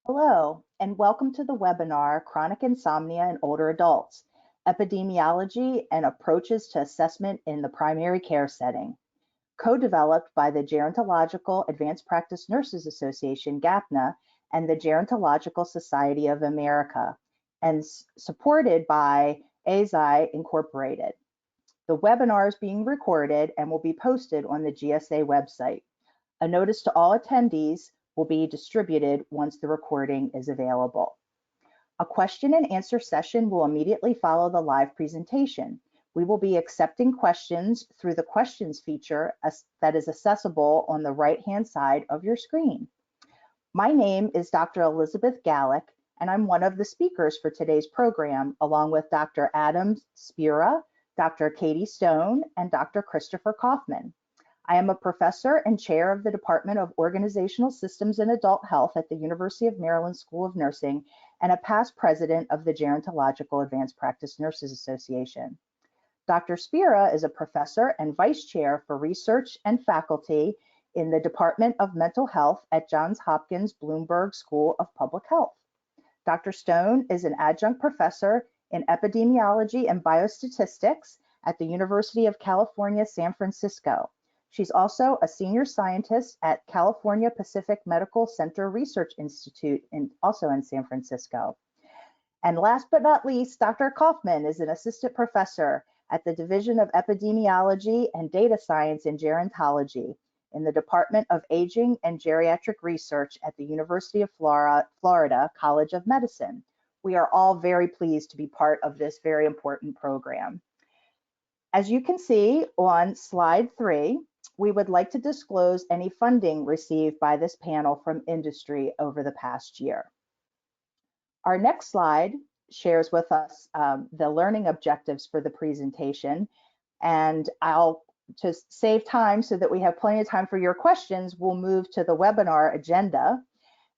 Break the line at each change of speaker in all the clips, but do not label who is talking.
Hello, and welcome to the webinar, Chronic Insomnia in Older Adults, Epidemiology and Approaches to Assessment in the Primary Care Setting, co-developed by the Gerontological Advanced Practice Nurses Association, GAPNA, and the Gerontological Society of America, and supported by AZI Incorporated. The webinar is being recorded and will be posted on the GSA website. A notice to all attendees will be distributed once the recording is available. A question and answer session will immediately follow the live presentation. We will be accepting questions through the questions feature that is accessible on the right-hand side of your screen. My name is Dr. Elizabeth Gallick, and I'm one of the speakers for today's program, along with Dr. Adam Spira, Dr. Katie Stone, and Dr. Christopher Kaufman. I am a professor and chair of the Department of Organizational Systems and Adult Health at the University of Maryland School of Nursing and a past president of the Gerontological Advanced Practice Nurses Association. Dr. Spira is a professor and vice chair for research and faculty in the Department of Mental Health at Johns Hopkins Bloomberg School of Public Health. Dr. Stone is an adjunct professor in epidemiology and biostatistics at the University of California, San Francisco. She's also a senior scientist at California Pacific Medical Center Research Institute, also in San Francisco. And last but not least, Dr. Kaufman is an assistant professor at the Division of Epidemiology and Data Science in Gerontology in the Department of Aging and Geriatric Research at the University of Florida College of Medicine. We are all very pleased to be part of this very important program. As you can see on slide 3, we would like to disclose any funding received by this panel from industry over the past year. Our next slide shares with us the learning objectives for the presentation, and to save time so that we have plenty of time for your questions, we'll move to the webinar agenda.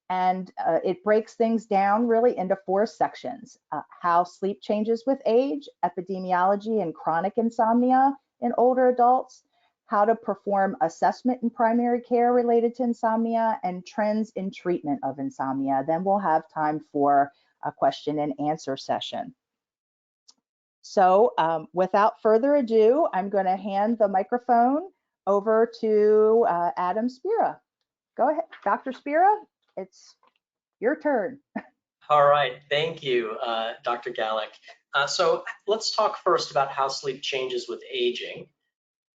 And it breaks things down really into 4 sections: how sleep changes with age, epidemiology and chronic insomnia in older adults, how to perform assessment in primary care related to insomnia, and trends in treatment of insomnia. Then we'll have time for a question and answer session. So without further ado, I'm going to hand the microphone over to Adam Spira. Go ahead, Dr. Spira, it's your turn.
All right, thank you, Dr. Gallick. So let's talk first about how sleep changes with aging.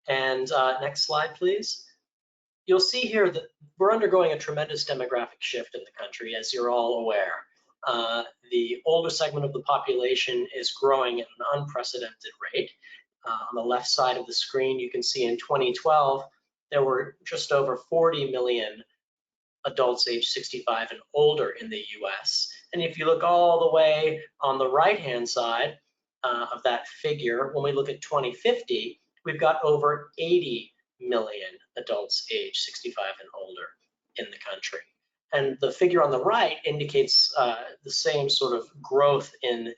And next slide, please. You'll see here that we're undergoing a tremendous demographic shift in the country, as you're all aware. The older segment of the population is growing at an unprecedented rate. On the left side of the screen, you can see in 2012, there were just over 40 million adults age 65 and older in the US. And if you look all the way on the right-hand side of that figure, when we look at 2050, we've got over 80 million adults age 65 and older in the country. And the figure on the right indicates the same sort of growth in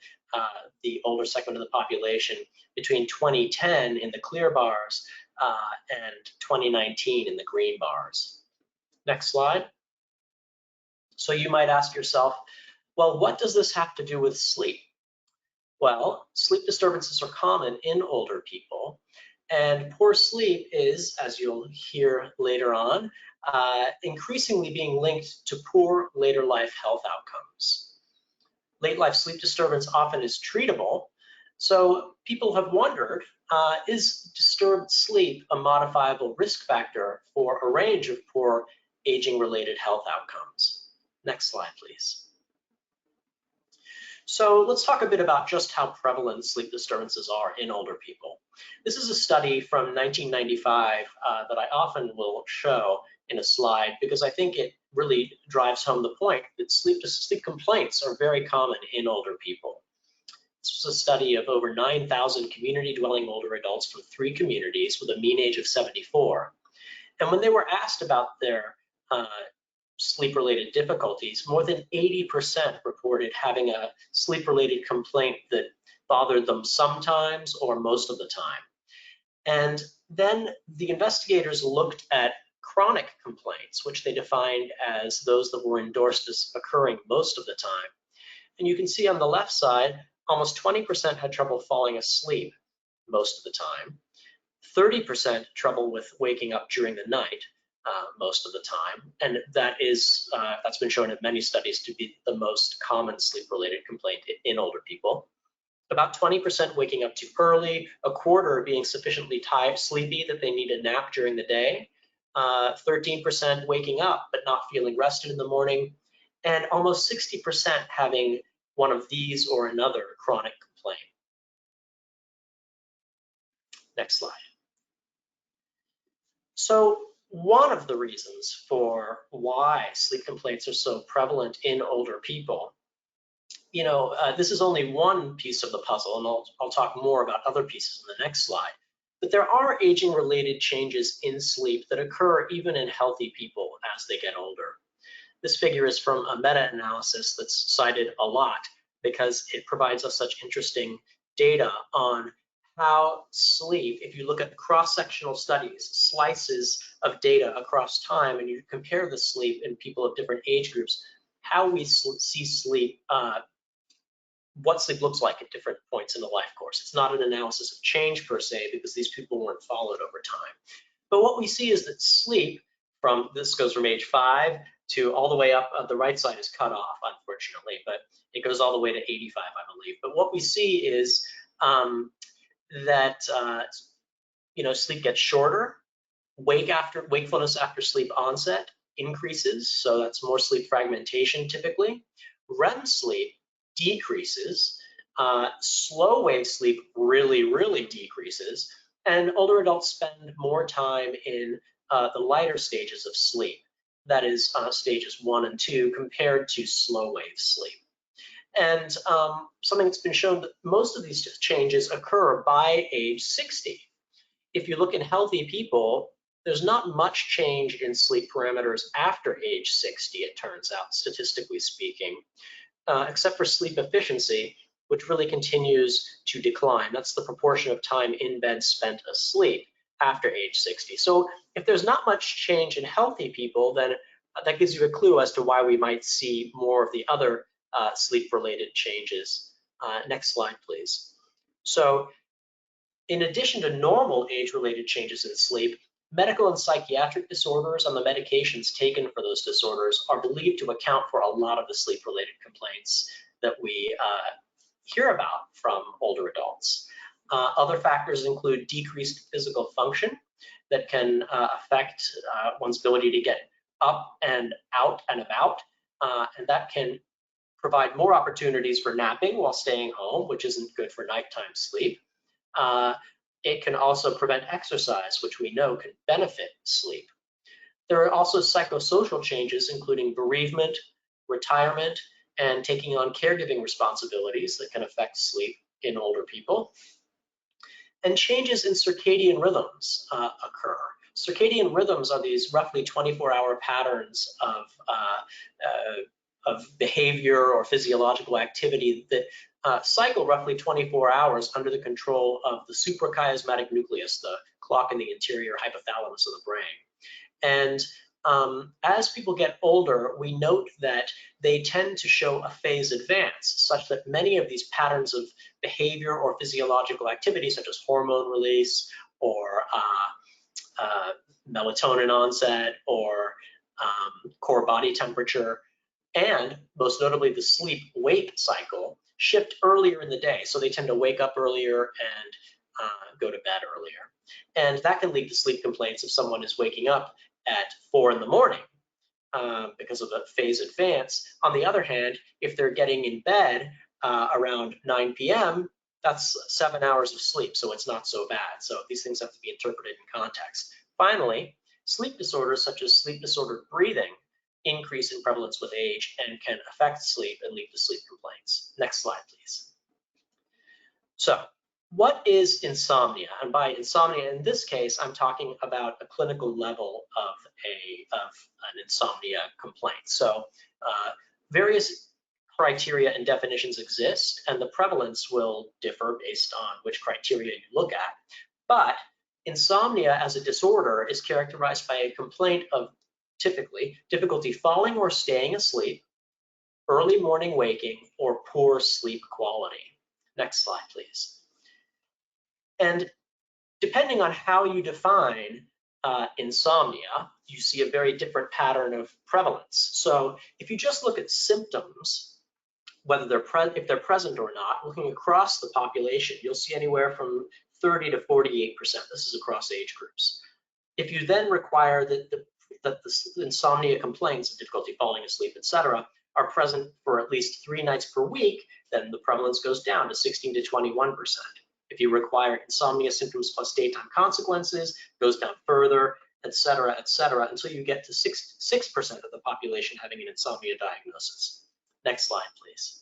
the older segment of the population between 2010 in the clear bars and 2019 in the green bars. Next slide. So you might ask yourself, well, what does this have to do with sleep? Well, sleep disturbances are common in older people, and poor sleep is, as you'll hear later on, increasingly being linked to poor later life health outcomes. Late life sleep disturbance often is treatable, so people have wondered, is disturbed sleep a modifiable risk factor for a range of poor aging-related health outcomes? Next slide, please. So let's talk a bit about just how prevalent sleep disturbances are in older people. This is a study from 1995 that I often will show in a slide because I think it really drives home the point that sleep complaints are very common in older people. This was a study of over 9,000 community-dwelling older adults from 3 communities with a mean age of 74. And when they were asked about their sleep-related difficulties, more than 80% reported having a sleep-related complaint that bothered them sometimes or most of the time. And then the investigators looked at chronic complaints, which they defined as those that were endorsed as occurring most of the time. And you can see on the left side, almost 20% had trouble falling asleep most of the time, 30% trouble with waking up during the night most of the time, and that's been shown in many studies to be the most common sleep-related complaint in older people. About 20% waking up too early, a quarter being sufficiently sleepy that they need a nap during the day, 13% waking up but not feeling rested in the morning, and almost 60% having one of these or another chronic complaint. Next slide. So one of the reasons for why sleep complaints are so prevalent in older people, this is only one piece of the puzzle, and I'll talk more about other pieces in the next slide. But there are aging-related changes in sleep that occur even in healthy people as they get older. This figure is from a meta-analysis that's cited a lot because it provides us such interesting data on how sleep, if you look at cross-sectional studies, slices of data across time, and you compare the sleep in people of different age groups, how we see sleep, what sleep looks like at different points in the life course. It's not an analysis of change per se, because these people weren't followed over time. But what we see is that sleep, this goes from age 5 to all the way up, the right side is cut off, unfortunately, but it goes all the way to 85, I believe. But what we see is that sleep gets shorter, wakefulness after sleep onset increases, so that's more sleep fragmentation typically. REM sleep decreases, slow wave sleep really decreases, and older adults spend more time in the lighter stages of sleep, that is stages 1 and 2 compared to slow wave sleep. And something that's been shown that most of these changes occur by age 60. If you look in healthy people, there's not much change in sleep parameters after age 60, it turns out, statistically speaking, except for sleep efficiency, which really continues to decline. That's the proportion of time in bed spent asleep after age 60. So if there's not much change in healthy people, then that gives you a clue as to why we might see more of the other sleep-related changes. Next slide, please. So in addition to normal age-related changes in sleep, medical and psychiatric disorders and the medications taken for those disorders are believed to account for a lot of the sleep-related complaints that we hear about from older adults. Other factors include decreased physical function that can affect one's ability to get up and out and about, and that can provide more opportunities for napping while staying home, which isn't good for nighttime sleep. It can also prevent exercise, which we know can benefit sleep. There are also psychosocial changes, including bereavement, retirement, and taking on caregiving responsibilities that can affect sleep in older people. And changes in circadian rhythms occur. Circadian rhythms are these roughly 24-hour patterns of behavior or physiological activity that cycle roughly 24 hours under the control of the suprachiasmatic nucleus, the clock in the interior hypothalamus of the brain. And as people get older, we note that they tend to show a phase advance, such that many of these patterns of behavior or physiological activity, such as hormone release or melatonin onset or core body temperature, and most notably the sleep-wake cycle, shift earlier in the day. So they tend to wake up earlier and go to bed earlier. And that can lead to sleep complaints if someone is waking up at 4 in the morning because of a phase advance. On the other hand, if they're getting in bed around 9 p.m., that's 7 hours of sleep, so it's not so bad. So these things have to be interpreted in context. Finally, sleep disorders such as sleep-disordered breathing increase in prevalence with age and can affect sleep and lead to sleep complaints. Next slide, please. So what is insomnia? And by insomnia, in this case, I'm talking about a clinical level of an insomnia complaint. So various criteria and definitions exist, and the prevalence will differ based on which criteria you look at. But Insomnia as a disorder is characterized by a complaint of typically difficulty falling or staying asleep, early morning waking, or poor sleep quality. Next slide, please. And depending on how you define insomnia, you see a very different pattern of prevalence. So if you just look at symptoms, whether if they're present or not, looking across the population, you'll see anywhere from 30 to 48%. This is across age groups. If you then require that the insomnia complaints, difficulty falling asleep, etc., are present for at least 3 nights per week, then the prevalence goes down to 16 to 21%. If you require insomnia symptoms plus daytime consequences, goes down further, etc., until you get to 6% of the population having an insomnia diagnosis. Next slide, please.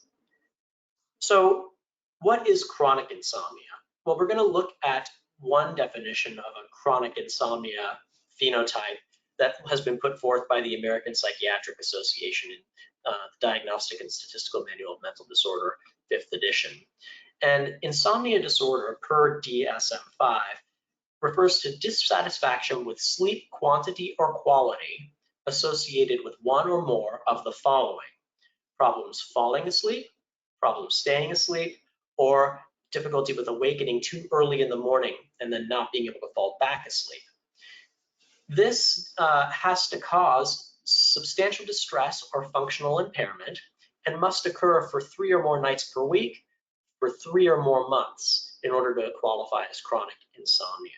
So what is chronic insomnia? Well, we're going to look at one definition of a chronic insomnia phenotype that has been put forth by the American Psychiatric Association in the Diagnostic and Statistical Manual of Mental Disorder, 5th edition. And insomnia disorder, per DSM-5, refers to dissatisfaction with sleep quantity or quality associated with one or more of the following: problems falling asleep, problems staying asleep, or difficulty with awakening too early in the morning and then not being able to fall back asleep. This has to cause substantial distress or functional impairment and must occur for 3 or more nights per week for 3 or more months in order to qualify as chronic insomnia.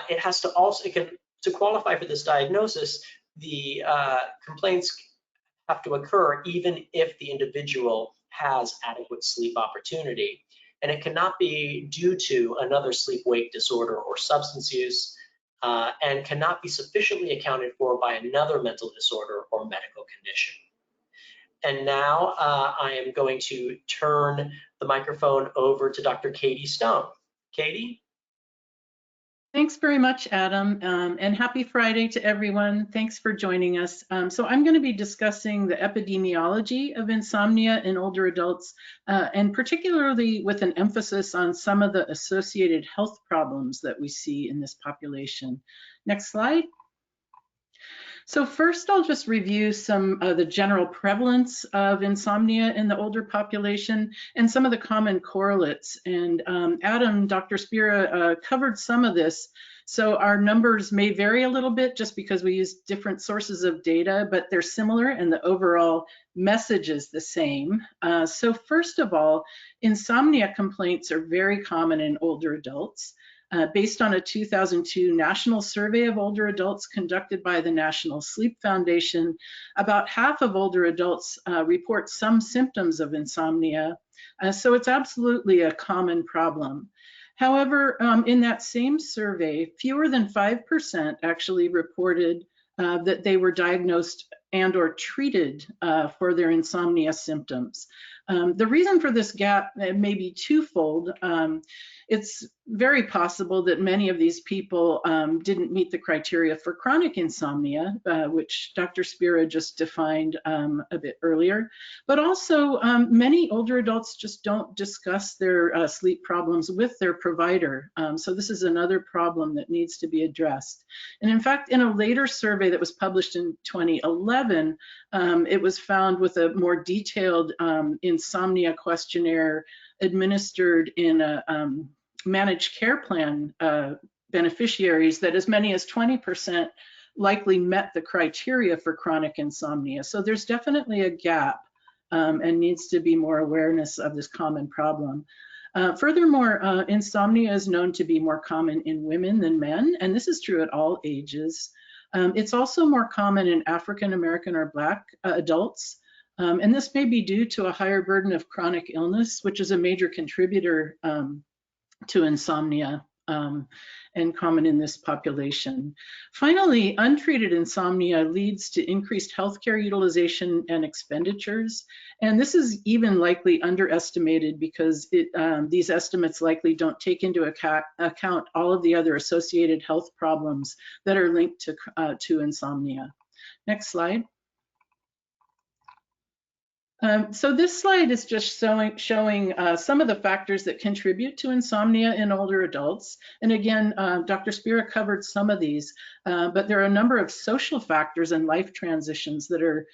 It has to also, to qualify for this diagnosis, the complaints have to occur even if the individual has adequate sleep opportunity. And it cannot be due to another sleep-wake disorder or substance use, and cannot be sufficiently accounted for by another mental disorder or medical condition. And now I am going to turn the microphone over to Dr. Katie Stone. Katie?
Thanks very much, Adam, and happy Friday to everyone. Thanks for joining us. So I'm going to be discussing the epidemiology of insomnia in older adults, and particularly with an emphasis on some of the associated health problems that we see in this population. Next slide. So first, I'll just review some of the general prevalence of insomnia in the older population and some of the common correlates. And Adam, Dr. Spira covered some of this. So our numbers may vary a little bit just because we use different sources of data, but they're similar and the overall message is the same. So first of all, insomnia complaints are very common in older adults. Based on a 2002 national survey of older adults conducted by the National Sleep Foundation, about half of older adults report some symptoms of insomnia. So it's absolutely a common problem. However, in that same survey, fewer than 5% actually reported that they were diagnosed and or treated for their insomnia symptoms. The reason for this gap may be twofold. It's very possible that many of these people didn't meet the criteria for chronic insomnia, which Dr. Spira just defined a bit earlier. But also, many older adults just don't discuss their sleep problems with their provider. So this is another problem that needs to be addressed. And in fact, in a later survey that was published in 2011, it was found with a more detailed insomnia questionnaire administered in a managed care plan beneficiaries that as many as 20% likely met the criteria for chronic insomnia. So there's definitely a gap and needs to be more awareness of this common problem. Furthermore, insomnia is known to be more common in women than men, and this is true at all ages. It's also more common in African American or Black adults. And this may be due to a higher burden of chronic illness, which is a major contributor to insomnia and common in this population. Finally, untreated insomnia leads to increased healthcare utilization and expenditures. And this is even likely underestimated because these estimates likely don't take into account all of the other associated health problems that are linked to insomnia. Next slide. So this slide is just showing some of the factors that contribute to insomnia in older adults. And again, Dr. Spira covered some of these, but there are a number of social factors and life transitions that are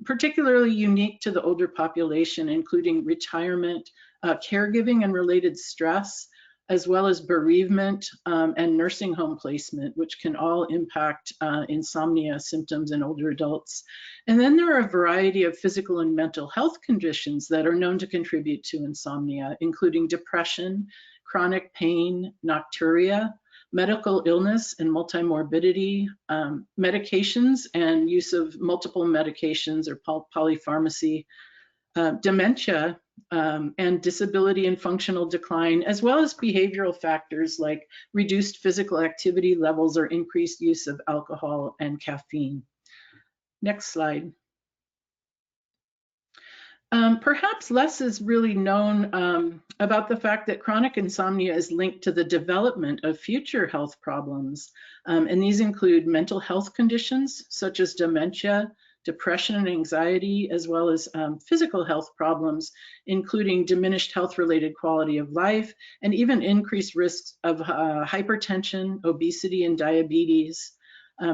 particularly unique to the older population, including retirement, caregiving and related stress, as well as bereavement and nursing home placement, which can all impact insomnia symptoms in older adults. And then there are a variety of physical and mental health conditions that are known to contribute to insomnia, including depression, chronic pain, nocturia, medical illness and multimorbidity, medications and use of multiple medications or polypharmacy, dementia, and disability and functional decline, as well as behavioral factors like reduced physical activity levels or increased use of alcohol and caffeine. Next slide. Perhaps less is really known about the fact that chronic insomnia is linked to the development of future health problems. And these include mental health conditions such as dementia, depression and anxiety, as well as physical health problems, including diminished health-related quality of life, and even increased risks of hypertension, obesity, and diabetes.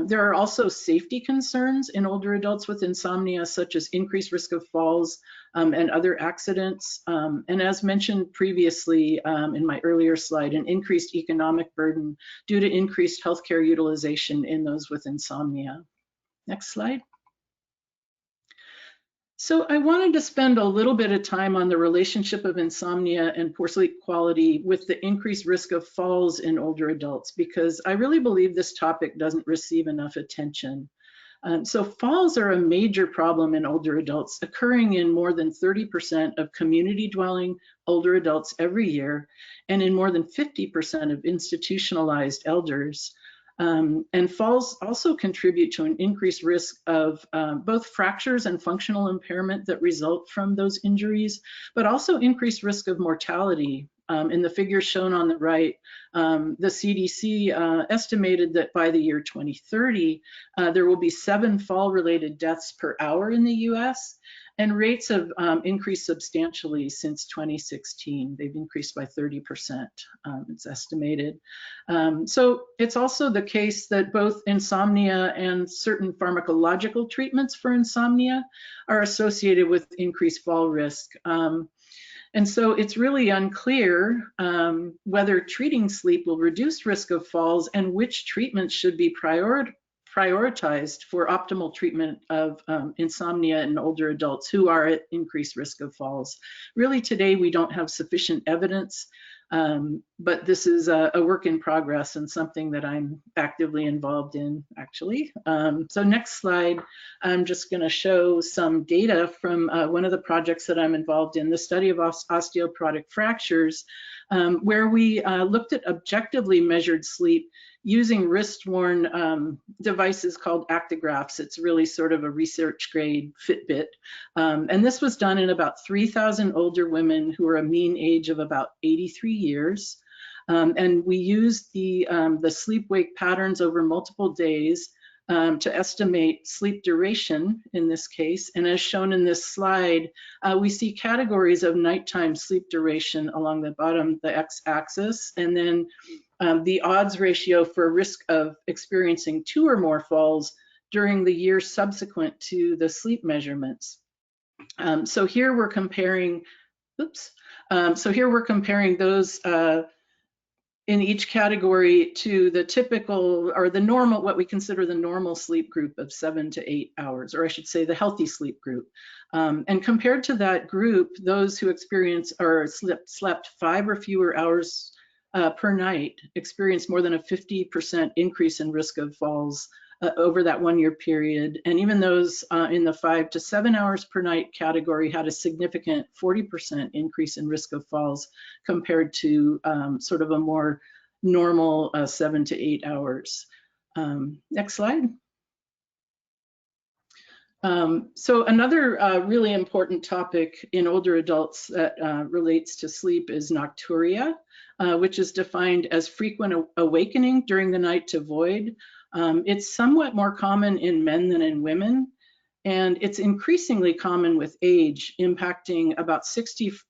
There are also safety concerns in older adults with insomnia, such as increased risk of falls and other accidents. And as mentioned previously in my earlier slide, an increased economic burden due to increased healthcare utilization in those with insomnia. Next slide. So I wanted to spend a little bit of time on the relationship of insomnia and poor sleep quality with the increased risk of falls in older adults, because I really believe this topic doesn't receive enough attention. So falls are a major problem in older adults, occurring in more than 30% of community dwelling older adults every year, and in more than 50% of institutionalized elders. And falls also contribute to an increased risk of both fractures and functional impairment that result from those injuries, but also increased risk of mortality. In the figures shown on the right, the CDC estimated that by the year 2030, there will be 7 fall-related deaths per hour in the US, and rates have increased substantially since 2016. They've increased by 30%, it's estimated. So it's also the case that both insomnia and certain pharmacological treatments for insomnia are associated with increased fall risk. And so it's really unclear whether treating sleep will reduce risk of falls and which treatments should be prioritized for optimal treatment of insomnia in older adults who are at increased risk of falls. Really today we don't have sufficient evidence, but this is a work in progress and something that I'm actively involved in, actually. So next slide, I'm just going to show some data from one of the projects that I'm involved in, the study of osteoporotic fractures, where we looked at objectively measured sleep using wrist-worn devices called Actigraphs. It's really sort of a research-grade Fitbit. And this was done in about 3,000 older women who are a mean age of about 83 years. And we used the sleep-wake patterns over multiple days to estimate sleep duration in this case. And as shown in this slide, we see categories of nighttime sleep duration along the bottom, the x-axis, and then the odds ratio for risk of experiencing 2 or more falls during the year subsequent to the sleep measurements. So here we're comparing, those in each category to the typical or the normal, what we consider the normal sleep group of 7 to 8 hours, or I should say the healthy sleep group. And compared to that group, those who experience or slept 5 or fewer hours per night experienced more than a 50% increase in risk of falls over that 1-year period. And even those in the 5 to 7 hours per night category had a significant 40% increase in risk of falls compared to sort of a more normal 7 to 8 hours. Next slide. So another really important topic in older adults that relates to sleep is nocturia, which is defined as frequent awakening during the night to void. It's somewhat more common in men than in women. And it's increasingly common with age, impacting about 60%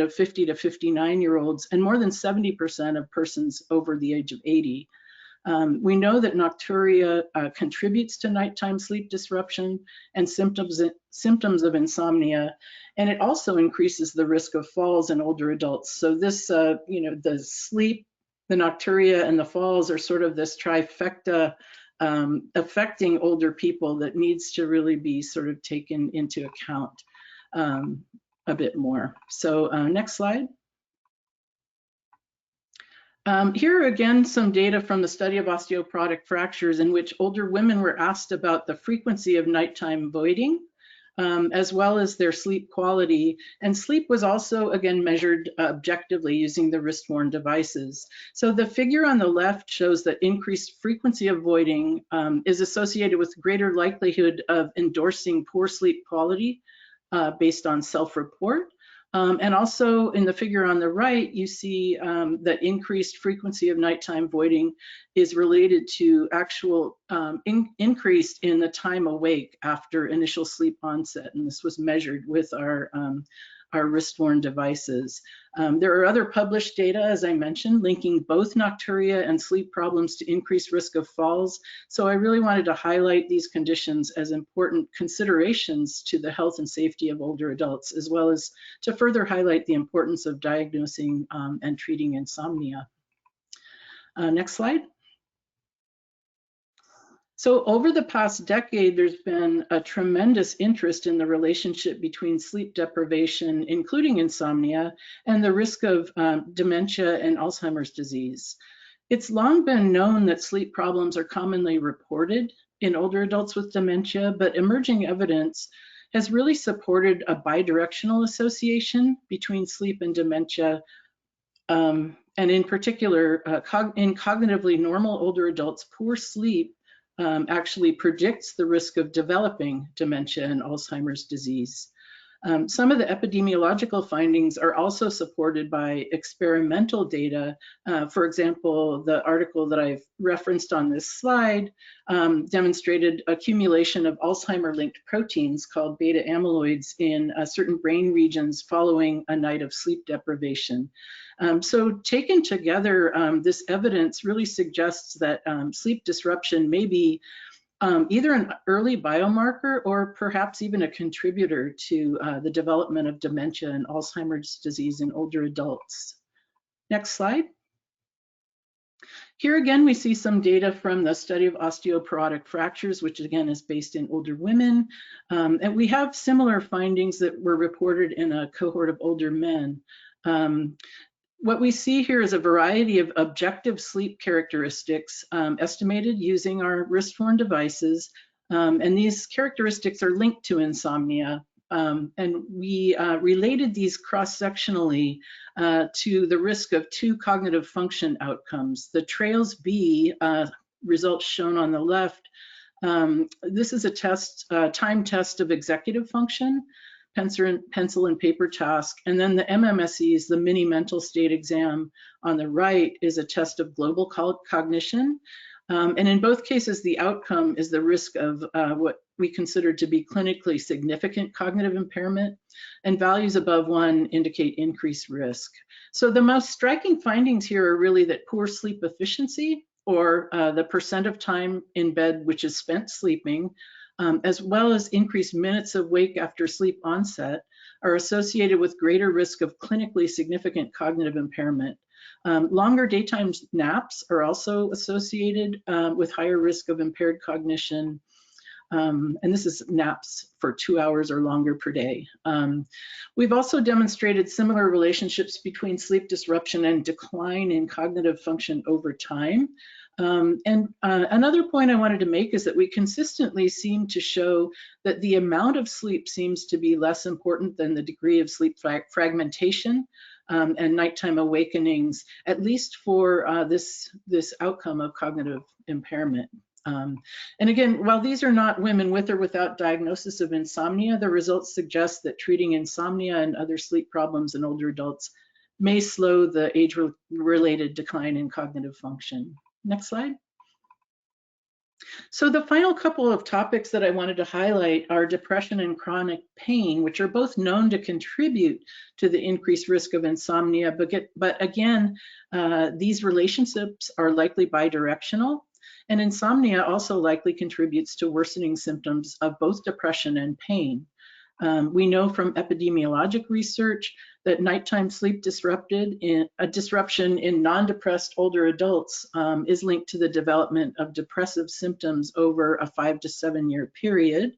of 50 to 59-year-olds and more than 70% of persons over the age of 80. We know that nocturia contributes to nighttime sleep disruption and symptoms of insomnia, and it also increases the risk of falls in older adults. So this, the sleep, the nocturia, and the falls are sort of this trifecta affecting older people that needs to really be sort of taken into account a bit more. So next slide. Here are again some data from the study of osteoporotic fractures in which older women were asked about the frequency of nighttime voiding, as well as their sleep quality. And sleep was also, again, measured objectively using the wrist-worn devices. So the figure on the left shows that increased frequency of voiding is associated with greater likelihood of endorsing poor sleep quality based on self-report. And also in the figure on the right, you see that increased frequency of nighttime voiding is related to actual increase in the time awake after initial sleep onset. And this was measured with our wrist-worn devices. There are other published data, as I mentioned, linking both nocturia and sleep problems to increased risk of falls. So I really wanted to highlight these conditions as important considerations to the health and safety of older adults, as well as to further highlight the importance of diagnosing and treating insomnia. Next slide. So over the past decade, there's been a tremendous interest in the relationship between sleep deprivation, including insomnia, and the risk of dementia and Alzheimer's disease. It's long been known that sleep problems are commonly reported in older adults with dementia, but emerging evidence has really supported a bidirectional association between sleep and dementia, and in particular, in cognitively normal older adults, poor sleep actually predicts the risk of developing dementia and Alzheimer's disease. Some of the epidemiological findings are also supported by experimental data. For example, the article that I've referenced on this slide demonstrated accumulation of Alzheimer-linked proteins called beta amyloids in certain brain regions following a night of sleep deprivation. So taken together, this evidence really suggests that sleep disruption may be either an early biomarker or perhaps even a contributor to the development of dementia and Alzheimer's disease in older adults. Next slide. Here again, we see some data from the study of osteoporotic fractures, which again is based in older women. And we have similar findings that were reported in a cohort of older men. What we see here is a variety of objective sleep characteristics estimated using our wrist-worn devices, and these characteristics are linked to insomnia. And we related these cross-sectionally to the risk of two cognitive function outcomes. The TRAILS B results shown on the left. This is a test, time test of executive function, pencil and paper task, and then the MMSEs, the mini mental state exam on the right, is a test of global cognition. And in both cases, the outcome is the risk of what we consider to be clinically significant cognitive impairment, and values above 1 indicate increased risk. So the most striking findings here are really that poor sleep efficiency, or the percent of time in bed which is spent sleeping, as well as increased minutes of wake after sleep onset, are associated with greater risk of clinically significant cognitive impairment. Longer daytime naps are also associated with higher risk of impaired cognition. And this is naps for 2 hours or longer per day. We've also demonstrated similar relationships between sleep disruption and decline in cognitive function over time. Another point I wanted to make is that we consistently seem to show that the amount of sleep seems to be less important than the degree of sleep fragmentation and nighttime awakenings, at least for this outcome of cognitive impairment. And again, while these are not women with or without diagnosis of insomnia, the results suggest that treating insomnia and other sleep problems in older adults may slow the age-related decline in cognitive function. Next slide. So the final couple of topics that I wanted to highlight are depression and chronic pain, which are both known to contribute to the increased risk of insomnia. But again, these relationships are likely bidirectional, and insomnia also likely contributes to worsening symptoms of both depression and pain. We know from epidemiologic research that nighttime sleep disruption in non-depressed older adults is linked to the development of depressive symptoms over a 5 to 7 year period.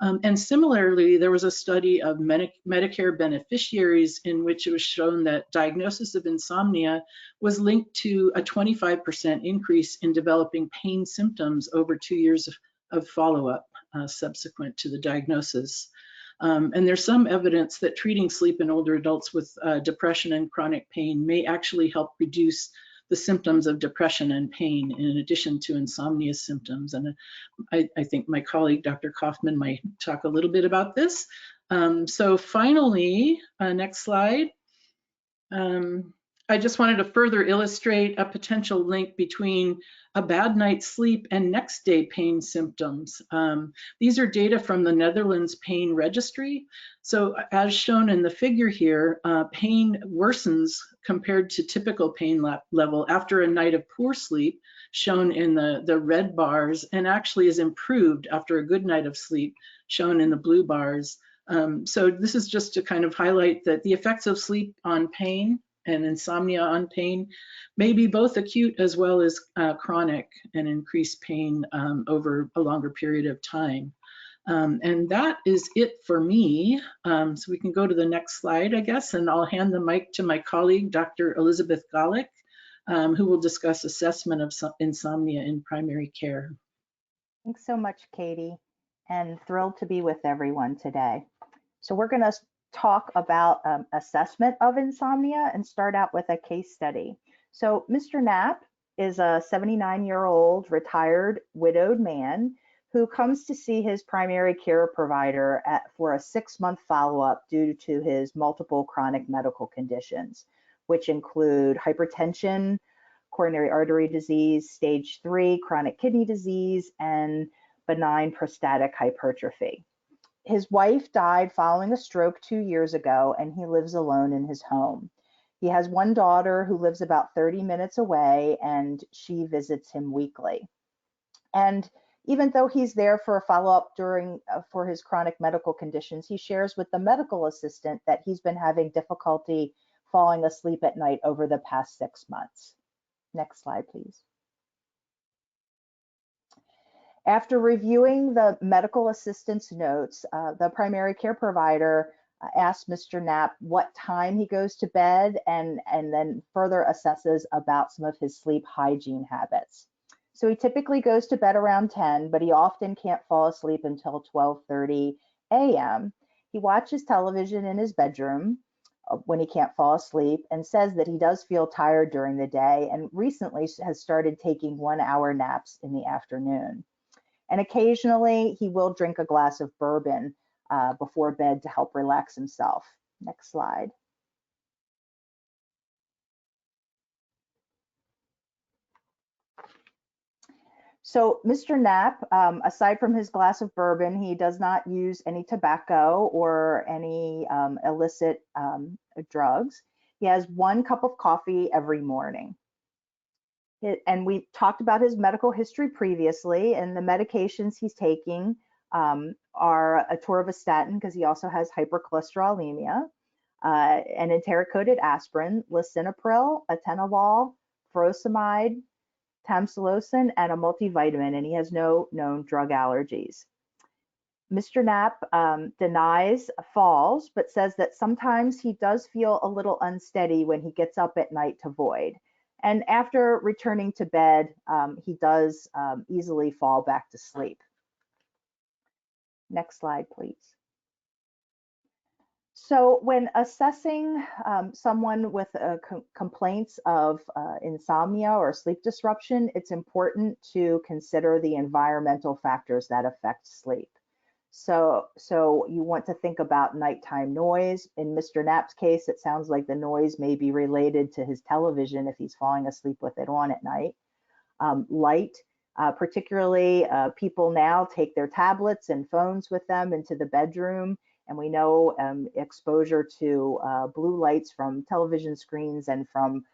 And similarly, there was a study of Medicare beneficiaries in which it was shown that diagnosis of insomnia was linked to a 25% increase in developing pain symptoms over 2 years of follow-up subsequent to the diagnosis. And there's some evidence that treating sleep in older adults with depression and chronic pain may actually help reduce the symptoms of depression and pain in addition to insomnia symptoms. And I think my colleague, Dr. Kaufman, might talk a little bit about this. So finally, next slide. I just wanted to further illustrate a potential link between a bad night's sleep and next day pain symptoms. These are data from the Netherlands Pain Registry. So as shown in the figure here, pain worsens compared to typical pain level after a night of poor sleep, shown in the red bars, and actually is improved after a good night of sleep, shown in the blue bars. So this is just to kind of highlight that the effects of sleep on pain and insomnia on pain may be both acute as well as chronic and increase pain over a longer period of time. And that is it for me. So we can go to the next slide, I guess, and I'll hand the mic to my colleague, Dr. Elizabeth Galick, who will discuss assessment of insomnia in primary care.
Thanks so much, Katie, and thrilled to be with everyone today. So we're going to talk about assessment of insomnia and start out with a case study. So Mr. Knapp is a 79-year-old retired widowed man who comes to see his primary care provider for a 6-month follow-up due to his multiple chronic medical conditions, which include hypertension, coronary artery disease, stage 3 chronic kidney disease, and benign prostatic hypertrophy. His wife died following a stroke 2 years ago, and he lives alone in his home. He has one daughter who lives about 30 minutes away, and she visits him weekly. And even though he's there for a follow-up for his chronic medical conditions, he shares with the medical assistant that he's been having difficulty falling asleep at night over the past 6 months. Next slide, please. After reviewing the medical assistant's notes, the primary care provider asked Mr. Knapp what time he goes to bed and then further assesses about some of his sleep hygiene habits. So he typically goes to bed around 10, but he often can't fall asleep until 12:30 a.m. He watches television in his bedroom when he can't fall asleep and says that he does feel tired during the day and recently has started taking 1-hour naps in the afternoon. And occasionally he will drink a glass of bourbon before bed to help relax himself. Next slide. So Mr. Knapp, aside from his glass of bourbon, he does not use any tobacco or any illicit drugs. He has 1 cup of coffee every morning. And we talked about his medical history previously, and the medications he's taking are atorvastatin, because he also has hypercholesterolemia, an enteric-coated aspirin, lisinopril, atenolol, furosemide, tamsulosin, and a multivitamin, and he has no known drug allergies. Mr. Knapp denies falls, but says that sometimes he does feel a little unsteady when he gets up at night to void. And after returning to bed, he does easily fall back to sleep. Next slide, please. So when assessing someone with complaints of insomnia or sleep disruption, it's important to consider the environmental factors that affect sleep. So you want to think about nighttime noise. In Mr. Knapp's case, it sounds like the noise may be related to his television if he's falling asleep with it on at night. Light, Particularly people now take their tablets and phones with them into the bedroom, and we know exposure to blue lights from television screens and from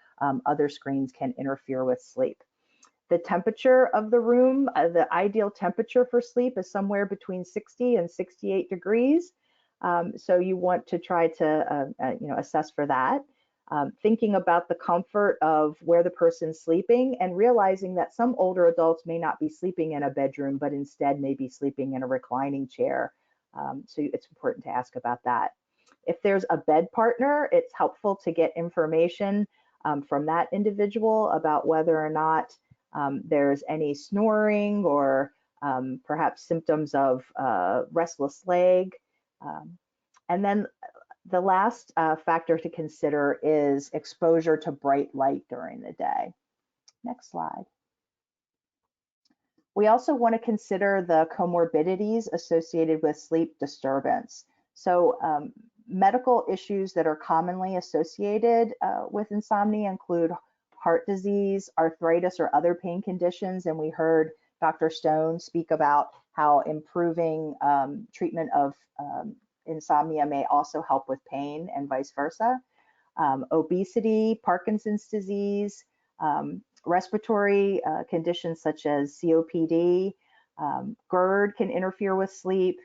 other screens can interfere with sleep. The temperature of the room, the ideal temperature for sleep is somewhere between 60 and 68 degrees. So you want to try to assess for that. Thinking about the comfort of where the person's sleeping and realizing that some older adults may not be sleeping in a bedroom, but instead may be sleeping in a reclining chair. So it's important to ask about that. If there's a bed partner, it's helpful to get information from that individual about whether or not there's any snoring or perhaps symptoms of restless leg. And then the last factor to consider is exposure to bright light during the day. Next slide. We also want to consider the comorbidities associated with sleep disturbance. So medical issues that are commonly associated with insomnia include heart disease, arthritis, or other pain conditions. And we heard Dr. Stone speak about how improving treatment of insomnia may also help with pain and vice versa. Obesity, Parkinson's disease, respiratory conditions such as COPD, GERD can interfere with sleep,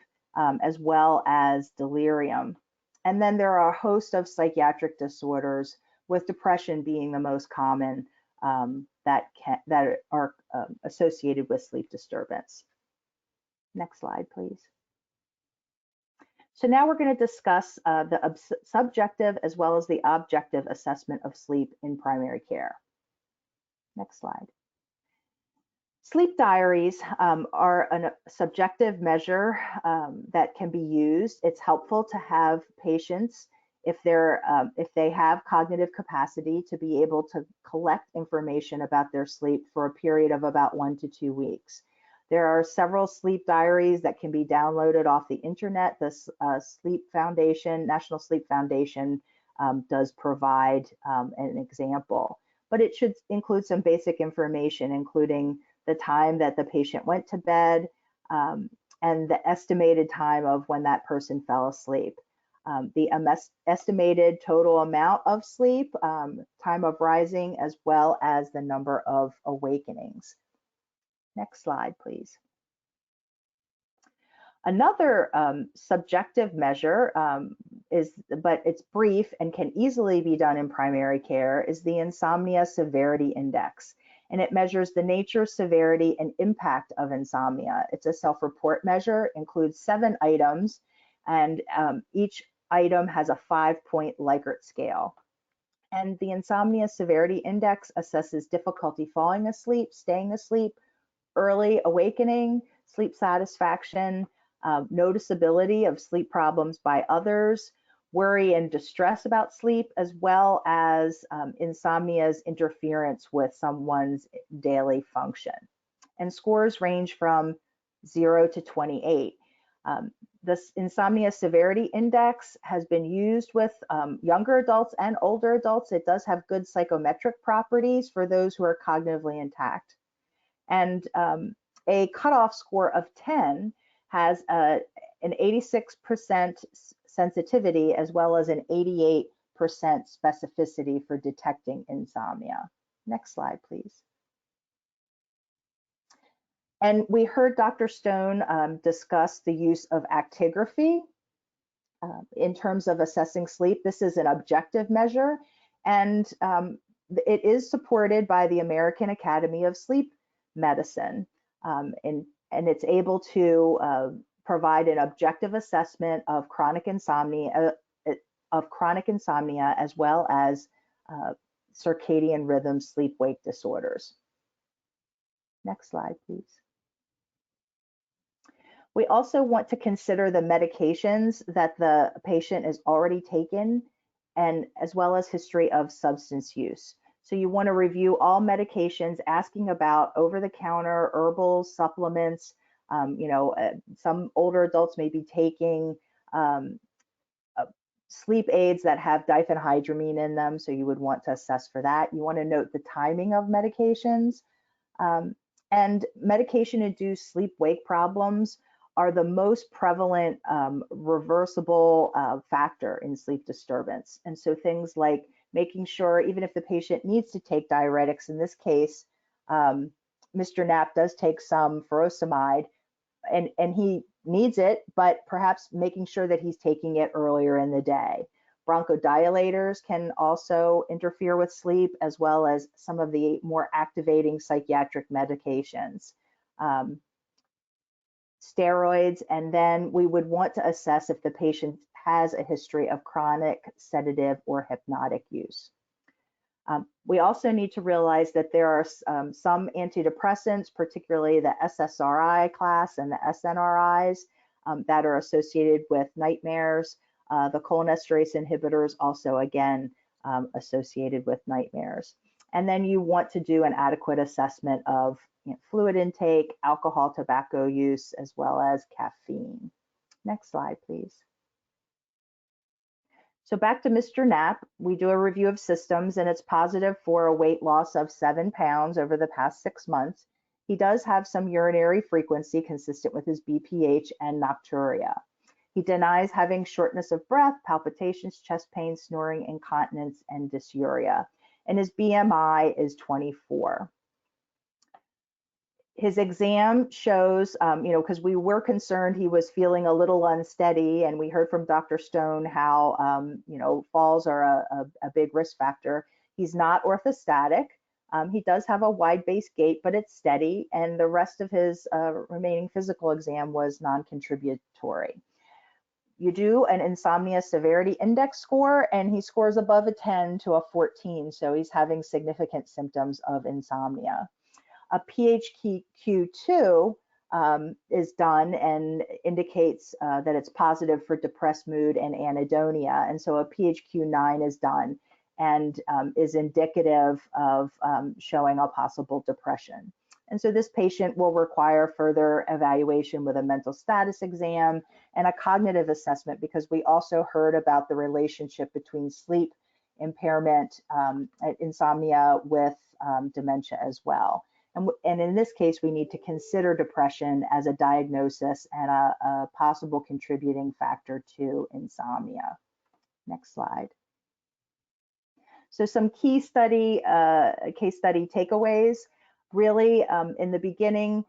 as well as delirium. And then there are a host of psychiatric disorders, with depression being the most common that are associated with sleep disturbance. Next slide, please. So now we're going to discuss the subjective as well as the objective assessment of sleep in primary care. Next slide. Sleep diaries are a subjective measure that can be used. It's helpful to have patients, if they have cognitive capacity, to be able to collect information about their sleep for a period of about 1 to 2 weeks. There are several sleep diaries that can be downloaded off the internet. The Sleep Foundation, National Sleep Foundation, does provide an example, but it should include some basic information, including the time that the patient went to bed and the estimated time of when that person fell asleep. The estimated total amount of sleep, time of rising, as well as the number of awakenings. Next slide, please. Another subjective measure but it's brief and can easily be done in primary care, is the Insomnia Severity Index. And it measures the nature, severity, and impact of insomnia. It's a self-report measure, includes 7 items, and each item has a 5-point Likert scale. And the Insomnia Severity Index assesses difficulty falling asleep, staying asleep, early awakening, sleep satisfaction, noticeability of sleep problems by others, worry and distress about sleep, as well as insomnia's interference with someone's daily function. And scores range from 0 to 28. This Insomnia Severity Index has been used with younger adults and older adults. It does have good psychometric properties for those who are cognitively intact. And a cutoff score of 10 has an 86% sensitivity as well as an 88% specificity for detecting insomnia. Next slide, please. And we heard Dr. Stone discuss the use of actigraphy in terms of assessing sleep. This is an objective measure, and it is supported by the American Academy of Sleep Medicine, and it's able to provide an objective assessment of chronic insomnia, as well as circadian rhythm sleep-wake disorders. Next slide, please. We also want to consider the medications that the patient has already taken, and as well as history of substance use. So you want to review all medications, asking about over-the-counter herbals, supplements. Some older adults may be taking sleep aids that have diphenhydramine in them, so you would want to assess for that. You want to note the timing of medications. And medication-induced sleep-wake problems are the most prevalent reversible factor in sleep disturbance. And so things like making sure, even if the patient needs to take diuretics, in this case, Mr. Knapp does take some furosemide, and he needs it, but perhaps making sure that he's taking it earlier in the day. Bronchodilators can also interfere with sleep, as well as some of the more activating psychiatric medications. Steroids, and then we would want to assess if the patient has a history of chronic sedative or hypnotic use. We also need to realize that there are some antidepressants, particularly the SSRI class and the SNRIs, that are associated with nightmares. The cholinesterase inhibitors also, again, associated with nightmares. And then you want to do an adequate assessment of fluid intake, alcohol, tobacco use, as well as caffeine. Next slide, please. So back to Mr. Knapp, we do a review of systems, and it's positive for a weight loss of 7 pounds over the past 6 months. He does have some urinary frequency consistent with his BPH and nocturia. He denies having shortness of breath, palpitations, chest pain, snoring, incontinence, and dysuria. And his BMI is 24. His exam shows, because we were concerned he was feeling a little unsteady, and we heard from Dr. Stone how, falls are a big risk factor. He's not orthostatic. He does have a wide base gait, but it's steady, and the rest of his remaining physical exam was non-contributory. You do an insomnia severity index score, and he scores above a 10 to a 14, so he's having significant symptoms of insomnia. A PHQ-2 is done and indicates that it's positive for depressed mood and anhedonia. And so a PHQ-9 is done and is indicative of showing a possible depression. And so this patient will require further evaluation with a mental status exam and a cognitive assessment, because we also heard about the relationship between sleep impairment, insomnia with dementia as well. And in this case, we need to consider depression as a diagnosis and a possible contributing factor to insomnia. Next slide. So some case study takeaways. Really, in the beginning,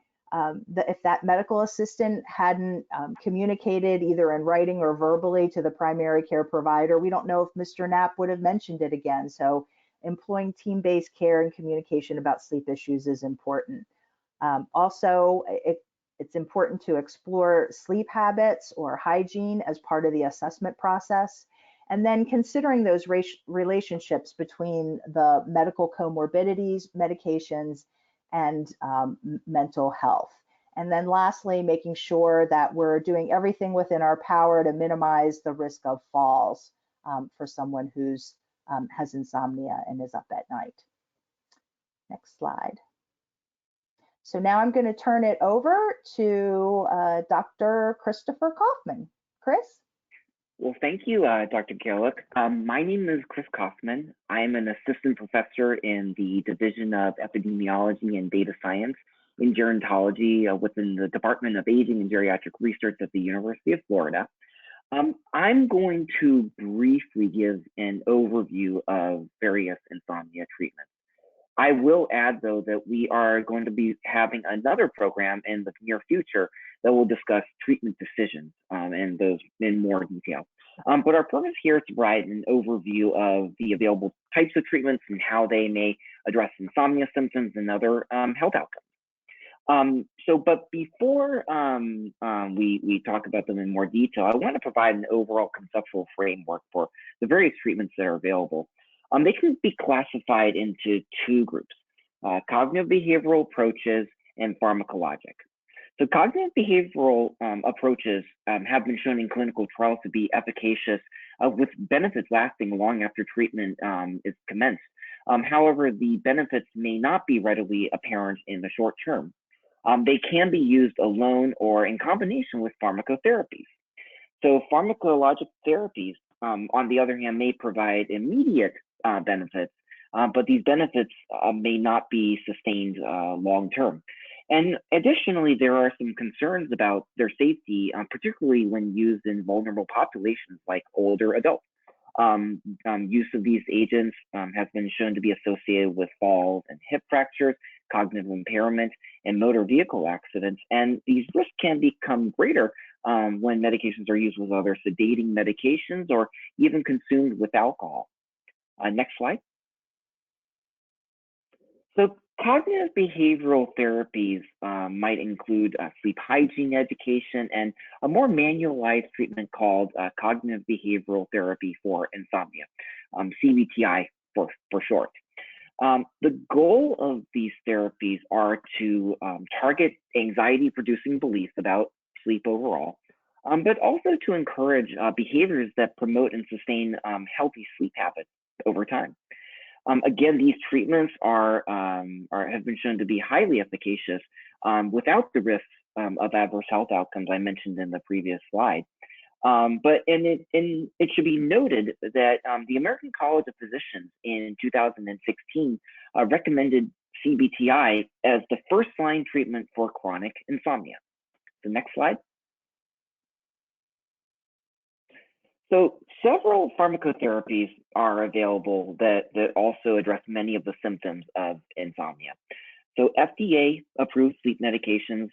if that medical assistant hadn't communicated either in writing or verbally to the primary care provider, we don't know if Mr. Knapp would have mentioned it again. So employing team-based care and communication about sleep issues is important. Also, it's important to explore sleep habits or hygiene as part of the assessment process, and then considering those relationships between the medical comorbidities, medications, and mental health. And then lastly, making sure that we're doing everything within our power to minimize the risk of falls for someone who's has insomnia and is up at night. Next slide. So now I'm going to turn it over to Dr. Christopher Kaufman. Chris?
Well, thank you, Dr. Gallick. My name is Chris Kaufman. I'm an assistant professor in the Division of Epidemiology and Data Science in Gerontology within the Department of Aging and Geriatric Research at the University of Florida. I'm going to briefly give an overview of various insomnia treatments. I will add, though, that we are going to be having another program in the near future that will discuss treatment decisions and those in more detail. But our purpose here is to provide an overview of the available types of treatments and how they may address insomnia symptoms and other health outcomes. But before we talk about them in more detail, I want to provide an overall conceptual framework for the various treatments that are available. They can be classified into two groups, cognitive behavioral approaches and pharmacologic. So cognitive behavioral approaches have been shown in clinical trials to be efficacious with benefits lasting long after treatment is commenced. However, the benefits may not be readily apparent in the short term. They can be used alone or in combination with pharmacotherapies. So pharmacologic therapies, on the other hand, may provide immediate benefits, but these benefits may not be sustained long term. And additionally, there are some concerns about their safety, particularly when used in vulnerable populations like older adults. Use of these agents has been shown to be associated with falls and hip fractures, cognitive impairment, and motor vehicle accidents. And these risks can become greater when medications are used with other sedating medications or even consumed with alcohol. Next slide. So cognitive behavioral therapies might include sleep hygiene education and a more manualized treatment called cognitive behavioral therapy for insomnia, CBTI for short. The goal of these therapies are to target anxiety-producing beliefs about sleep overall, but also to encourage behaviors that promote and sustain healthy sleep habits over time. Again, these treatments have been shown to be highly efficacious without the risks of adverse health outcomes I mentioned in the previous slide. But it should be noted that the American College of Physicians in 2016 recommended CBTI as the first-line treatment for chronic insomnia. The next slide. So several pharmacotherapies are available that also address many of the symptoms of insomnia. So FDA-approved sleep medications,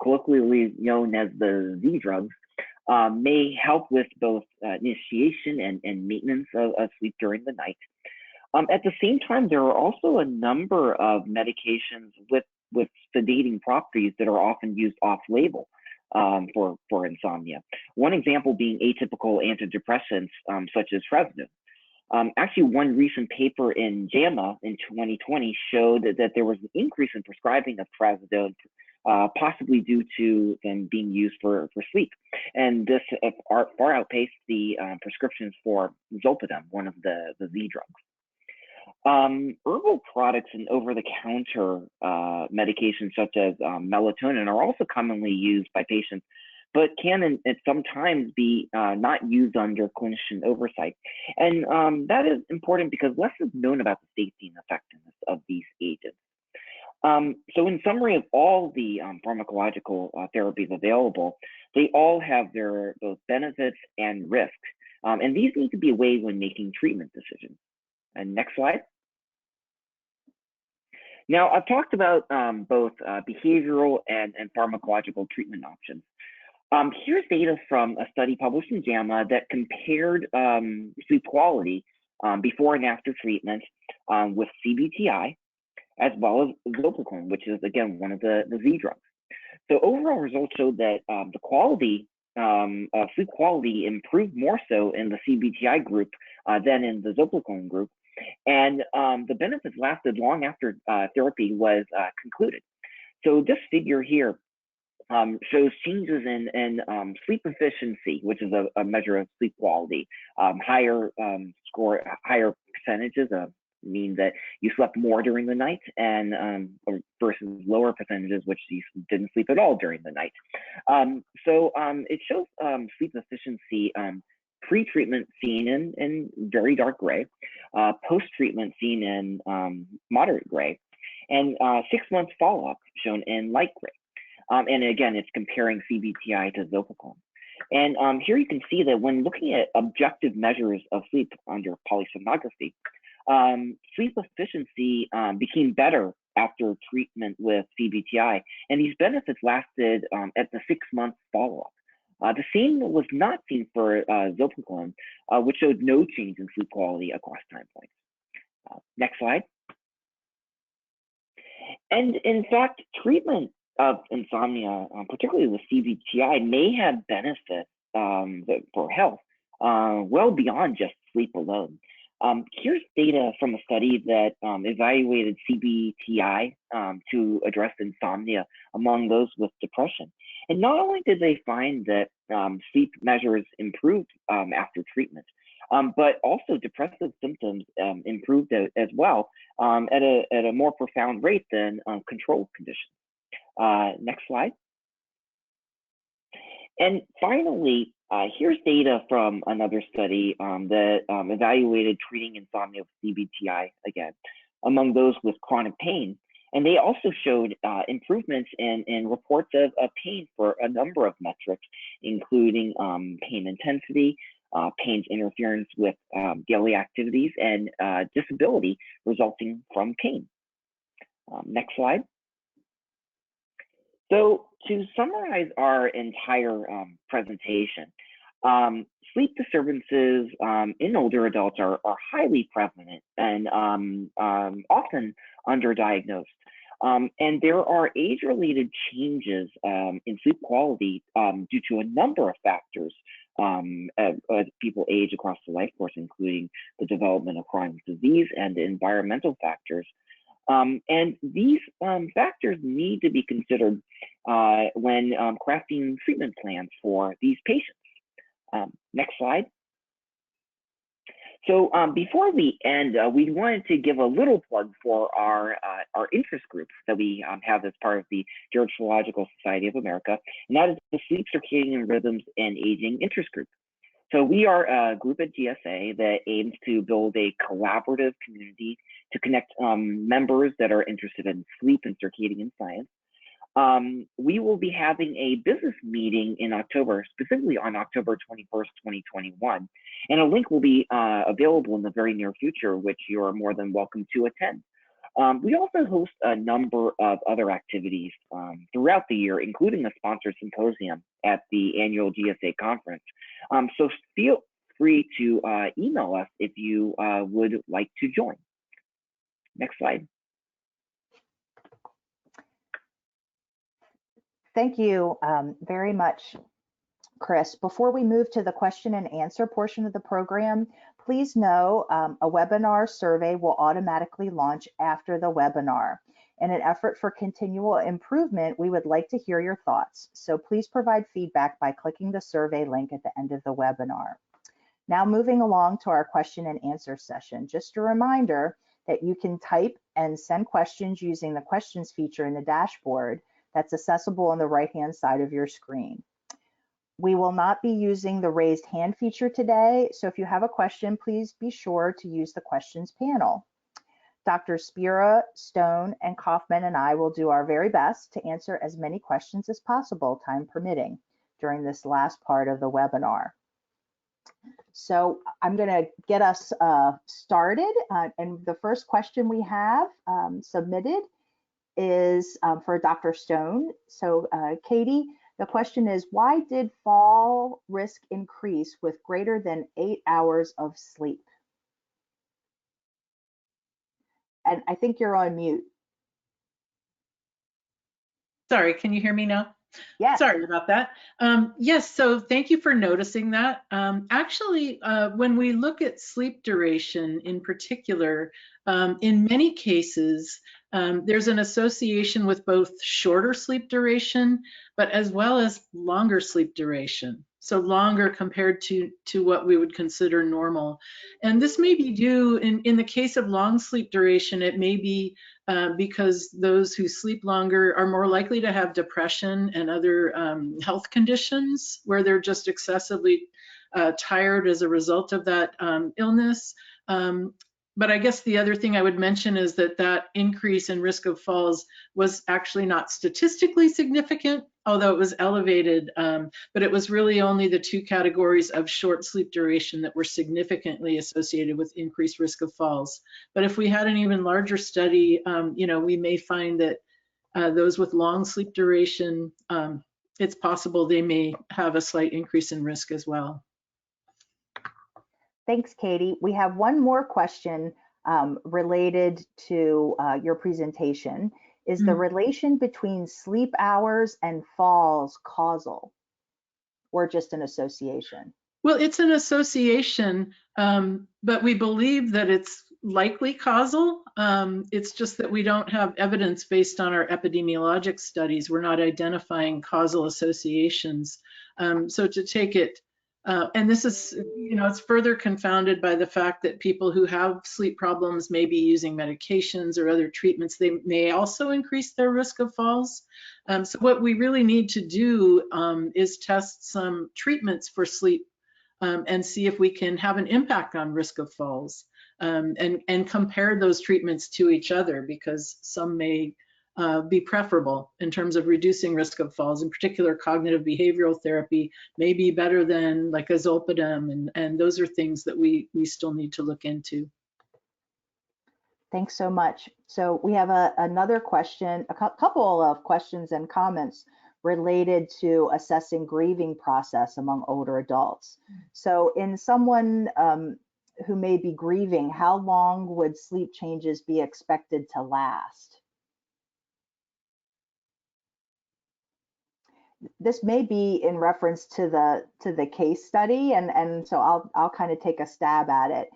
colloquially known as the Z drugs, may help with both initiation and maintenance of sleep during the night. At the same time, there are also a number of medications with sedating properties that are often used off-label for insomnia. One example being atypical antidepressants such as Fresno. Actually, one recent paper in JAMA in 2020 showed that there was an increase in prescribing of trazodone, possibly due to them being used for sleep. And this far outpaced the prescriptions for zolpidem, one of the Z drugs. Herbal products and over-the-counter medications such as melatonin are also commonly used by patients, but can sometimes be not used under clinician oversight. And that is important because less is known about the safety and effectiveness of these agents. So in summary of all the pharmacological therapies available, they all have their both benefits and risks. And these need to be weighed when making treatment decisions. And next slide. Now, I've talked about both behavioral and pharmacological treatment options. Here's data from a study published in JAMA that compared sleep quality before and after treatment with CBTI, as well as zolpidem, which is, again, one of the Z drugs. So overall results showed that the quality sleep quality improved more so in the CBTI group than in the zolpidem group. And the benefits lasted long after therapy was concluded. So this figure here shows changes in sleep efficiency, which is a measure of sleep quality. Higher percentages mean that you slept more during the night, and versus lower percentages, which you didn't sleep at all during the night. So it shows sleep efficiency pre-treatment seen in very dark gray, post-treatment seen in moderate gray, and 6 months follow-up shown in light gray. And again, it's comparing CBTI to zolpidem. And here you can see that when looking at objective measures of sleep under polysomnography, sleep efficiency became better after treatment with CBTI, and these benefits lasted at the 6 month follow-up. The same was not seen for zolpidem, which showed no change in sleep quality across time points. Next slide. And in fact, treatment of insomnia, particularly with CBTI, may have benefits for health well beyond just sleep alone. Here's data from a study that evaluated CBTI to address insomnia among those with depression. And not only did they find that sleep measures improved after treatment, but also depressive symptoms improved as well at a more profound rate than control conditions. Next slide. And finally, here's data from another study that evaluated treating insomnia with CBTI again among those with chronic pain. And they also showed improvements in reports of pain for a number of metrics, including pain intensity, pain's interference with daily activities, and disability resulting from pain. Next slide. So to summarize our entire presentation, sleep disturbances in older adults are highly prevalent and often underdiagnosed. And there are age-related changes in sleep quality due to a number of factors as people age across the life course, including the development of chronic disease and environmental factors. And these factors need to be considered when crafting treatment plans for these patients. Next slide. So before we end, we wanted to give a little plug for our interest groups that we have as part of the Gerontological Society of America, and that is the Sleep, Circadian Rhythms, and Aging Interest Group. So we are a group at GSA that aims to build a collaborative community to connect members that are interested in sleep and circadian science. We will be having a business meeting in October, specifically on October 21st, 2021, and a link will be available in the very near future, which you are more than welcome to attend. We also host a number of other activities throughout the year, including a sponsored symposium at the annual GSA conference. So feel free to email us if you would like to join. Next slide.
Thank you very much, Chris. Before we move to the question and answer portion of the program, please know a webinar survey will automatically launch after the webinar. In an effort for continual improvement, we would like to hear your thoughts. So please provide feedback by clicking the survey link at the end of the webinar. Now moving along to our question and answer session. Just a reminder that you can type and send questions using the questions feature in the dashboard that's accessible on the right-hand side of your screen. We will not be using the raised hand feature today, so if you have a question, please be sure to use the questions panel. Dr. Spira, Stone, and Kaufman and I will do our very best to answer as many questions as possible, time permitting, during this last part of the webinar. So I'm going to get us started, and the first question we have submitted is for Dr. Stone. So Katie, the question is, why did fall risk increase with greater than 8 hours of sleep? And I think you're on mute.
Sorry, can you hear me now?
Yes.
Sorry about that. Yes, so thank you for noticing that. Actually, when we look at sleep duration in particular, in many cases, there's an association with both shorter sleep duration, but as well as longer sleep duration. So longer compared to what we would consider normal. And this may be due, in the case of long sleep duration, it may be because those who sleep longer are more likely to have depression and other health conditions where they're just excessively tired as a result of that illness. But I guess the other thing I would mention is that increase in risk of falls was actually not statistically significant, although it was elevated, but it was really only the two categories of short sleep duration that were significantly associated with increased risk of falls. But if we had an even larger study, we may find that those with long sleep duration, it's possible they may have a slight increase in risk as well.
Thanks, Katie. We have one more question related to your presentation. Is the relation between sleep hours and falls causal or just an association?
Well, it's an association, but we believe that it's likely causal. It's just that we don't have evidence based on our epidemiologic studies. We're not identifying causal associations. So to take it, and this is, it's further confounded by the fact that people who have sleep problems may be using medications or other treatments. They may also increase their risk of falls. So what we really need to do is test some treatments for sleep and see if we can have an impact on risk of falls. and compare those treatments to each other, because some may be preferable in terms of reducing risk of falls. In particular, cognitive behavioral therapy may be better than like a zolpidem, and those are things that we still need to look into.
Thanks so much. So we have another question, a couple of questions and comments related to assessing grieving process among older adults. So in someone who may be grieving, how long would sleep changes be expected to last? This may be in reference to the case study, and so I'll kind of take a stab at it.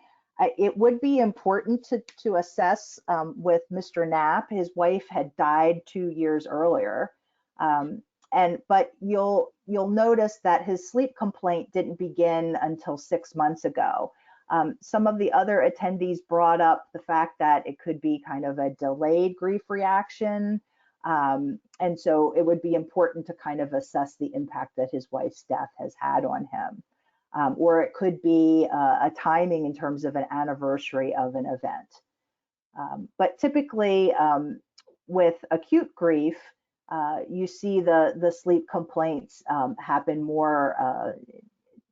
It would be important to assess with Mr. Knapp. His wife had died 2 years earlier, but you'll notice that his sleep complaint didn't begin until 6 months ago. Some of the other attendees brought up the fact that it could be kind of a delayed grief reaction. And so it would be important to kind of assess the impact that his wife's death has had on him. Or it could be a timing in terms of an anniversary of an event. But typically with acute grief, you see the sleep complaints happen more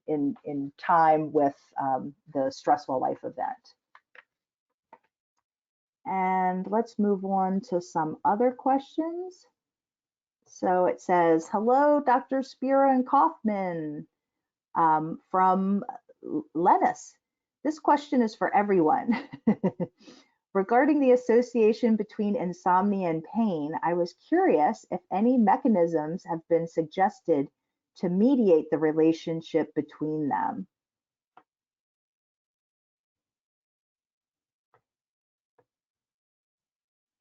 in time with the stressful life event. And let's move on to some other questions. So it says, hello, Dr. Spira and Kaufman from Lennis. This question is for everyone. Regarding the association between insomnia and pain, I was curious if any mechanisms have been suggested to mediate the relationship between them.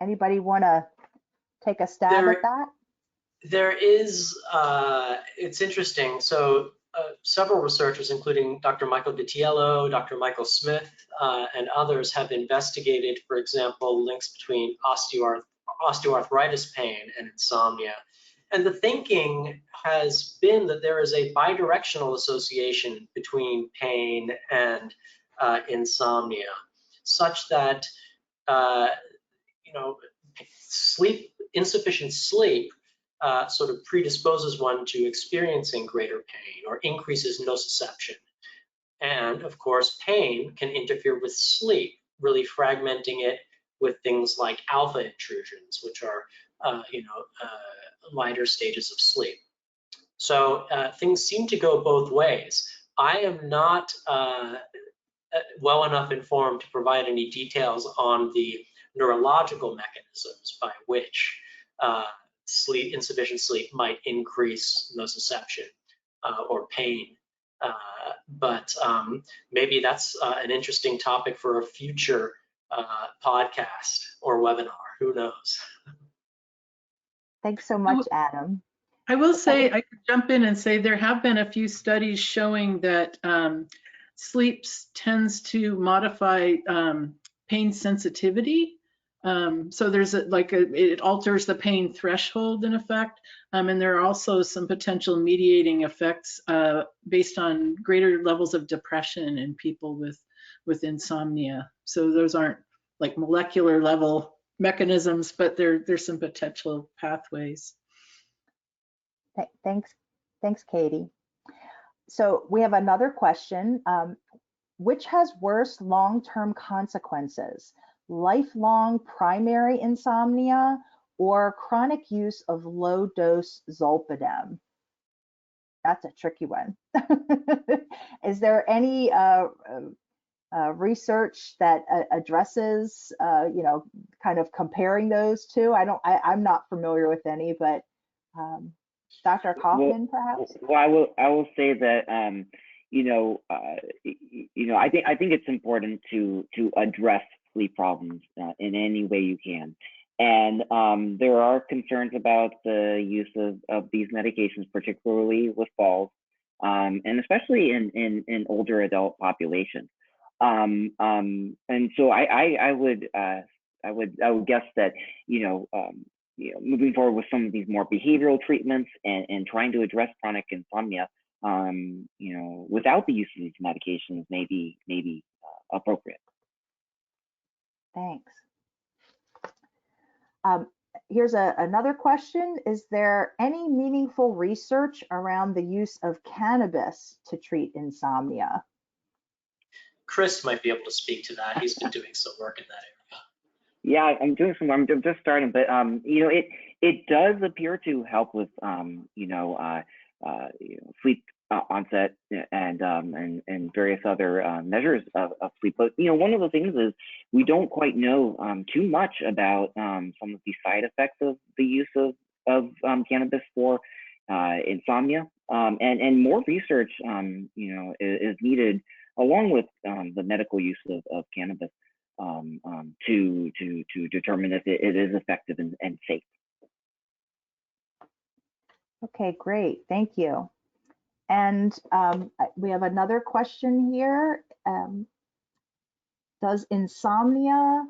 Anybody want to take a stab at that?
There is, it's interesting. So several researchers, including Dr. Michael Vitiello, Dr. Michael Smith, and others have investigated, for example, links between osteoarthritis pain and insomnia. And the thinking has been that there is a bidirectional association between pain and insomnia, such that insufficient sleep sort of predisposes one to experiencing greater pain or increases nociception. And of course, pain can interfere with sleep, really fragmenting it with things like alpha intrusions, which are lighter stages of sleep. So things seem to go both ways. I am not well enough informed to provide any details on the neurological mechanisms by which insufficient sleep might increase nociception or pain. But maybe that's an interesting topic for a future podcast or webinar. Who knows?
Thanks so much, Adam.
I will say, I could jump in and say there have been a few studies showing that sleep tends to modify pain sensitivity. So there's it alters the pain threshold in effect. And there are also some potential mediating effects based on greater levels of depression in people with insomnia. So those aren't like molecular level mechanisms, but there's some potential pathways.
Thanks, Katie. So we have another question. Which has worse long-term consequences? Lifelong primary insomnia or chronic use of low-dose zolpidem? That's a tricky one. Is there any research that addresses, kind of comparing those two? I'm not familiar with any, but Dr. Kaufman, perhaps?
Well, I will say that I think it's important to address sleep problems in any way you can. And there are concerns about the use of these medications, particularly with falls, and especially in older adult populations. And so I would guess that moving forward with some of these more behavioral treatments and trying to address chronic insomnia, without the use of these medications may be appropriate.
Thanks. Here's another question. Is there any meaningful research around the use of cannabis to treat insomnia?
Chris might be able to speak to that. He's been doing some work in that area.
Yeah, I'm doing some. I'm just starting, but you know, it does appear to help with sleep onset and various other measures of sleep. But you know, one of the things is we don't quite know too much about some of the side effects of the use of cannabis for insomnia, and more research you know is needed along with the medical use of cannabis to determine if it is effective and safe.
Okay, great, thank you. And we have another question here. Does insomnia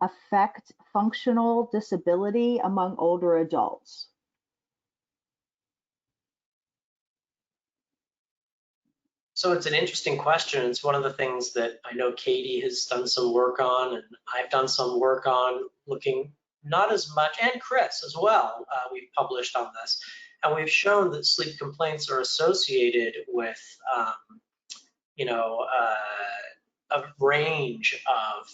affect functional disability among older adults?
So it's an interesting question. It's one of the things that I know Katie has done some work on, and I've done some work on, looking not as much, and Chris as well. We've published on this, and we've shown that sleep complaints are associated with, a range of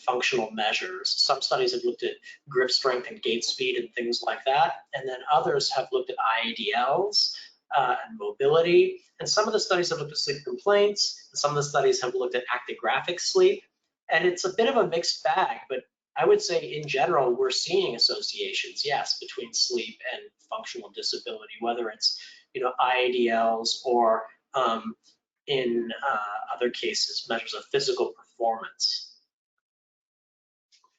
functional measures. Some studies have looked at grip strength and gait speed and things like that, and then others have looked at IADLs and mobility. And some of the studies have looked at sleep complaints, and some of the studies have looked at actigraphic sleep. And it's a bit of a mixed bag, but I would say in general, we're seeing associations, yes, between sleep and functional disability, whether it's, IADLs or in other cases, measures of physical performance.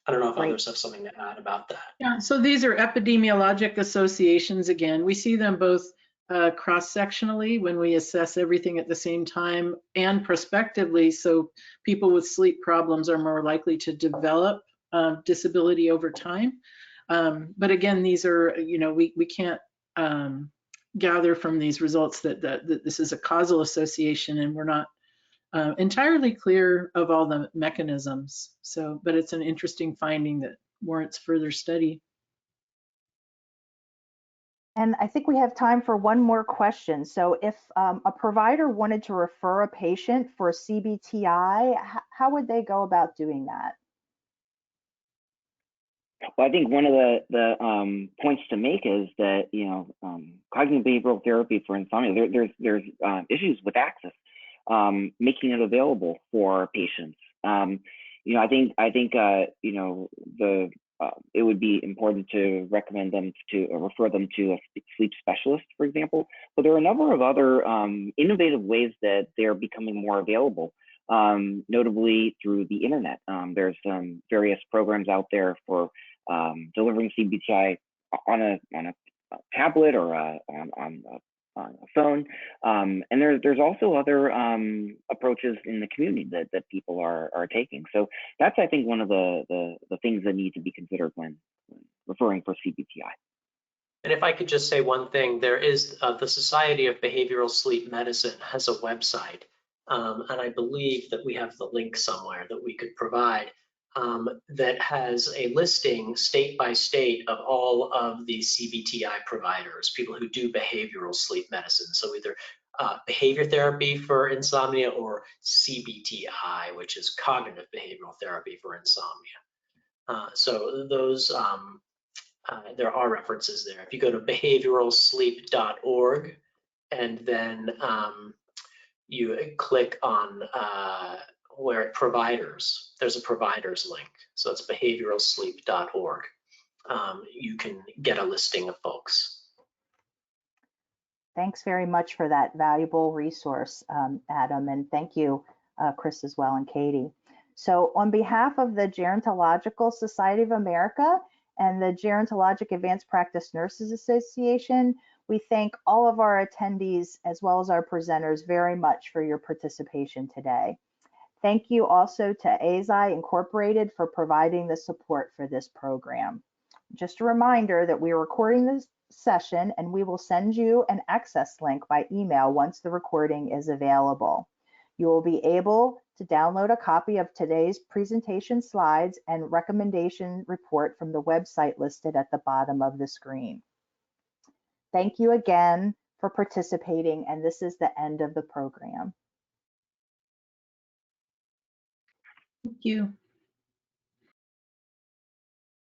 I don't know if others have something to add about that.
Yeah, so these are epidemiologic associations again. We see them both cross-sectionally when we assess everything at the same time and prospectively, so people with sleep problems are more likely to develop disability over time. But again, these are, we can't gather from these results that this is a causal association, and we're not entirely clear of all the mechanisms. So, but it's an interesting finding that warrants further study.
And I think we have time for one more question. So if a provider wanted to refer a patient for CBTI, how would they go about doing that?
Well, I think one of the points to make is that cognitive behavioral therapy for insomnia, there's issues with access, making it available for patients. I think it would be important to recommend them to refer them to a sleep specialist, for example. But there are a number of other innovative ways that they're becoming more available, notably through the internet. There's various programs out there for delivering CBTI on a tablet or on a phone, and there's also other approaches in the community that people are taking. So that's, I think, one of the things that need to be considered when referring for CBTI.
And if I could just say one thing, there is the Society of Behavioral Sleep Medicine has a website, and I believe that we have the link somewhere that we could provide, that has a listing state by state of all of the CBTI providers, people who do behavioral sleep medicine. So either behavior therapy for insomnia or CBTI, which is cognitive behavioral therapy for insomnia. So those, there are references there. If you go to behavioralsleep.org and then you click on where providers, there's a providers link. So it's behavioralsleep.org. You can get a listing of folks.
Thanks very much for that valuable resource, Adam, and thank you, Chris, as well, and Katie. So on behalf of the Gerontological Society of America and the Gerontologic Advanced Practice Nurses Association, we thank all of our attendees as well as our presenters very much for your participation today. Thank you also to AZI Incorporated for providing the support for this program. Just a reminder that we're recording this session and we will send you an access link by email once the recording is available. You will be able to download a copy of today's presentation slides and recommendation report from the website listed at the bottom of the screen. Thank you again for participating, and this is the end of the program.
Thank you.